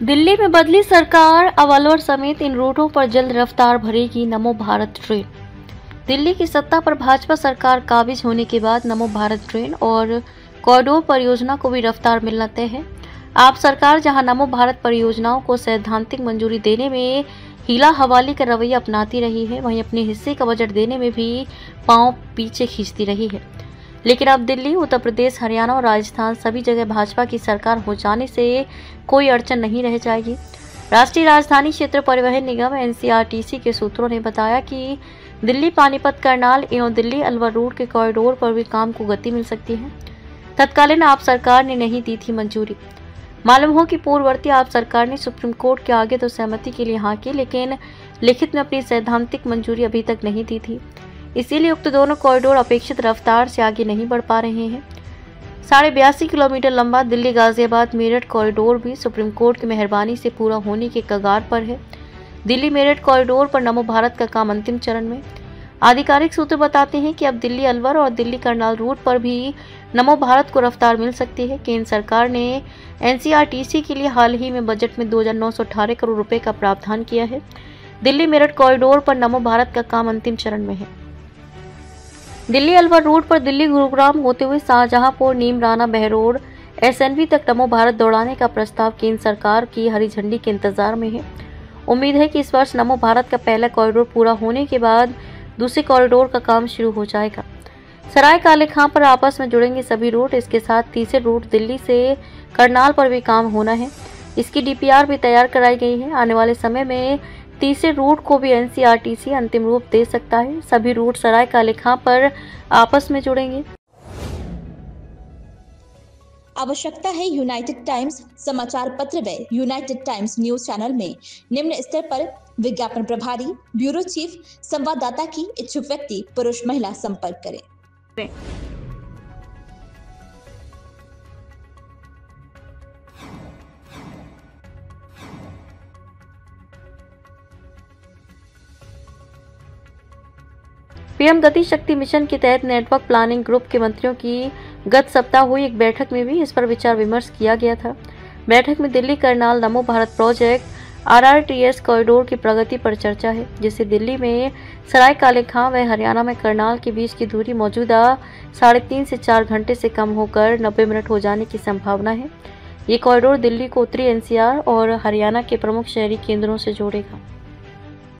दिल्ली में बदली सरकार, अब अलवर समेत इन रूटों पर जल्द रफ्तार भरेगी नमो भारत ट्रेन। दिल्ली की सत्ता पर भाजपा सरकार काबिज होने के बाद नमो भारत ट्रेन और कॉरिडोर परियोजना को भी रफ्तार मिलना तय है। आप सरकार जहां नमो भारत परियोजनाओं को सैद्धांतिक मंजूरी देने में हीला हवाली का रवैया अपनाती रही है, वहीं अपने हिस्से का बजट देने में भी पांव पीछे खींचती रही है। लेकिन अब दिल्ली, उत्तर प्रदेश, हरियाणा और राजस्थान सभी जगह भाजपा की सरकार हो जाने से कोई अड़चन नहीं रह जाएगी। राष्ट्रीय राजधानी क्षेत्र परिवहन निगम एनसीआरटीसी के सूत्रों ने बताया कि दिल्ली पानीपत करनाल एवं दिल्ली अलवर रूट के कॉरिडोर पर भी काम को गति मिल सकती है। तत्कालीन आप सरकार ने नहीं दी थी मंजूरी। मालूम हो कि पूर्ववर्ती आप सरकार ने सुप्रीम कोर्ट के आगे तो सहमति के लिए हाँ की, लेकिन लिखित में अपनी सैद्धांतिक मंजूरी अभी तक नहीं दी थी। इसीलिए उक्त दोनों कॉरिडोर अपेक्षित रफ्तार से आगे नहीं बढ़ पा रहे हैं। 82.5 किलोमीटर लंबा दिल्ली गाजियाबाद मेरठ कॉरिडोर भी सुप्रीम कोर्ट की मेहरबानी से पूरा होने के कगार पर है। दिल्ली मेरठ कॉरिडोर पर नमो भारत का काम अंतिम चरण में। आधिकारिक सूत्र बताते हैं कि अब दिल्ली अलवर और दिल्ली करनाल रूट पर भी नमो भारत को रफ्तार मिल सकती है। केंद्र सरकार ने एनसीआरटीसी के लिए हाल ही में बजट में 2,918 करोड़ रुपए का प्रावधान किया है। दिल्ली मेरठ कॉरिडोर पर नमो भारत का काम अंतिम चरण में है। दिल्ली अलवर रूट पर दिल्ली गुरुग्राम होते हुए शाहजहांपुर, नीमराना, बहरोड, एसएनवी तक नमो भारत दौड़ाने का प्रस्ताव केंद्र सरकार की हरी झंडी के इंतजार में है। उम्मीद है कि इस वर्ष नमो भारत का पहला कॉरिडोर पूरा होने के बाद दूसरे कॉरिडोर का काम शुरू हो जाएगा। सराय काले खां पर आपस में जुड़ेंगे सभी रूट। इसके साथ तीसरे रूट दिल्ली से करनाल पर भी काम होना है। इसकी डीपीआर भी तैयार कराई गई है। आने वाले समय में तीसरे रूट को भी एनसीआरटीसी अंतिम रूप दे सकता है। सभी रूट सराय काले खां पर आपस में जुड़ेंगे। आवश्यकता है यूनाइटेड टाइम्स समाचार पत्र व यूनाइटेड टाइम्स न्यूज चैनल में निम्न स्तर पर विज्ञापन प्रभारी, ब्यूरो चीफ, संवाददाता की इच्छुक व्यक्ति पुरुष महिला संपर्क करें। पीएम गति शक्ति मिशन के तहत नेटवर्क प्लानिंग ग्रुप के मंत्रियों की गत सप्ताह हुई एक बैठक में भी इस पर विचार विमर्श किया गया था। बैठक में दिल्ली करनाल नमो भारत प्रोजेक्ट आरआरटीएस कॉरिडोर की प्रगति पर चर्चा है, जिससे दिल्ली में सराय काले खां व हरियाणा में करनाल के बीच की दूरी मौजूदा 3.5 से 4 घंटे से कम होकर 90 मिनट हो जाने की संभावना है। ये कॉरिडोर दिल्ली को उत्तरी एनसीआर और हरियाणा के प्रमुख शहरी केंद्रों से जोड़ेगा।